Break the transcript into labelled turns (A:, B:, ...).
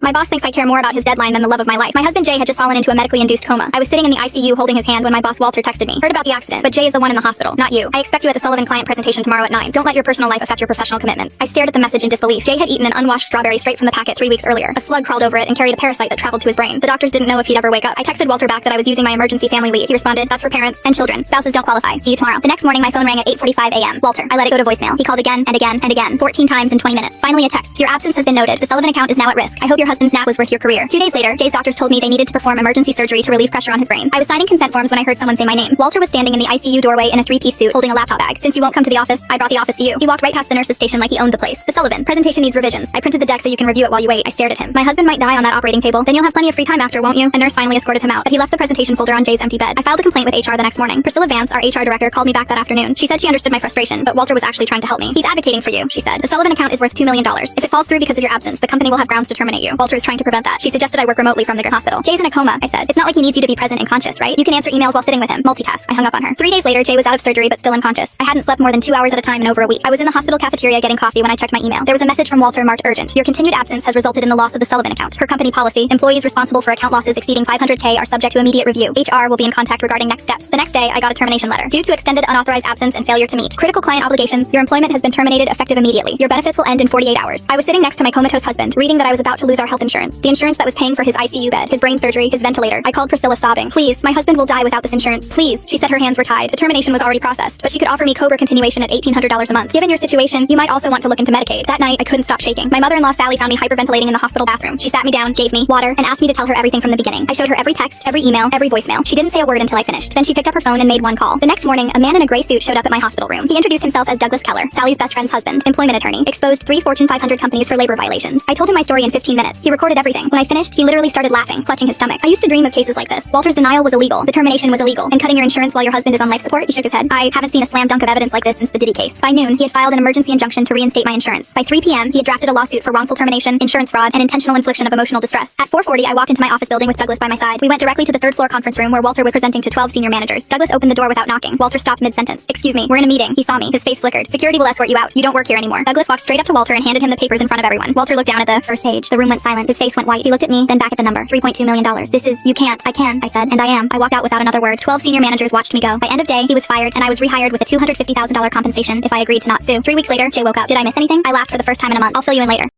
A: My boss thinks I care more about his deadline than the love of my life. My husband Jay had just fallen into a medically induced coma. I was sitting in the ICU holding his hand when my boss Walter texted me. Heard about the accident, but Jay is the one in the hospital, not you. I expect you at the Sullivan client presentation tomorrow at 9. Don't let your personal life affect your professional commitments. I stared at the message in disbelief. Jay had eaten an unwashed strawberry straight from the packet 3 weeks earlier. A slug crawled over it and carried a parasite that traveled to his brain. The doctors didn't know if he'd ever wake up. I texted Walter back that I was using my emergency family leave. He responded, "That's for parents and children. Spouses don't qualify. See you tomorrow." The next morning, my phone rang at 8:45 a.m. Walter. I let it go to voicemail. He called again and again and again, 14 times in 20 minutes. Finally, a text. "Your absence has been noted. The Sullivan account is now at risk. I hope your husband's nap was worth your career." 2 days later, Jay's doctors told me they needed to perform emergency surgery to relieve pressure on his brain. I was signing consent forms when I heard someone say my name. Walter was standing in the ICU doorway in a 3-piece suit, holding a laptop bag. "Since you won't come to the office, I brought the office to you." He walked right past the nurse's station like he owned the place. "The Sullivan presentation needs revisions. I printed the deck so you can review it while you wait." I stared at him. "My husband might die on that operating table. Then you'll have plenty of free time after, won't you?" A nurse finally escorted him out, but he left the presentation folder on Jay's empty bed. I filed a complaint with HR the next morning. Priscilla Vance, our HR director, called me back that afternoon. She said she understood my frustration, but Walter was actually trying to help me. "He's advocating for you," she said. "The Sullivan account is worth $2 million. If it falls through because of your absence, the company will have grounds to terminate you. Walter is trying to prevent that." She suggested I work remotely from the hospital. "Jay's in a coma," I said. "It's not like he needs you to be present and conscious, right? You can answer emails while sitting with him. Multitask." I hung up on her. 3 days later, Jay was out of surgery but still unconscious. I hadn't slept more than 2 hours at a time in over a week. I was in the hospital cafeteria getting coffee when I checked my email. There was a message from Walter marked urgent. "Your continued absence has resulted in the loss of the Sullivan account. Per company policy, employees responsible for account losses exceeding 500K are subject to immediate review. HR will be in contact regarding next steps." The next day, I got a termination letter. "Due to extended unauthorized absence and failure to meet critical client obligations, your employment has been terminated effective immediately. Your benefits will end in 48 hours. I was sitting next to my comatose husband, reading that I was about to lose our health insurance. The insurance that was paying for his ICU bed, his brain surgery, his ventilator. I called Priscilla sobbing. "Please, my husband will die without this insurance. Please." She said her hands were tied. The termination was already processed, but she could offer me COBRA continuation at $1,800 a month. "Given your situation, you might also want to look into Medicaid." That night, I couldn't stop shaking. My mother-in-law Sally found me hyperventilating in the hospital bathroom. She sat me down, gave me water, and asked me to tell her everything from the beginning. I showed her every text, every email, every voicemail. She didn't say a word until I finished. Then she picked up her phone and made one call. The next morning, a man in a gray suit showed up at my hospital room. He introduced himself as Douglas Keller, Sally's best friend's husband, employment attorney, exposed 3 Fortune 500 companies for labor violations. I told him my story in 15 minutes. He recorded everything. When I finished, he literally started laughing, clutching his stomach. I used to dream of cases like this. Walter's denial was illegal. The termination was illegal. And cutting your insurance while your husband is on life support? He shook his head. I haven't seen a slam dunk of evidence like this since the Diddy case. By noon, he had filed an emergency injunction to reinstate my insurance. By 3 p.m., he had drafted a lawsuit for wrongful termination, insurance fraud, and intentional infliction of emotional distress. At 4:40, I walked into my office building with Douglas by my side. We went directly to the 3rd floor conference room where Walter was presenting to 12 senior managers. Douglas opened the door without knocking. Walter stopped mid-sentence. "Excuse me, we're in a meeting." He saw me. His face flickered. "Security will escort you out. You don't work here anymore." Douglas walked straight up to Walter and handed him the papers in front of everyone. Walter looked down at the first page. The room went silent. His face went white. He looked at me, then back at the number. $3.2 million. "This is, you can't." "I can," I said, "and I am." I walked out without another word. 12 senior managers watched me go. By end of day, he was fired, and I was rehired with a $250,000 compensation if I agreed to not sue. 3 weeks later, Jay woke up. Did I miss anything? I laughed for the first time in a month. "I'll fill you in later."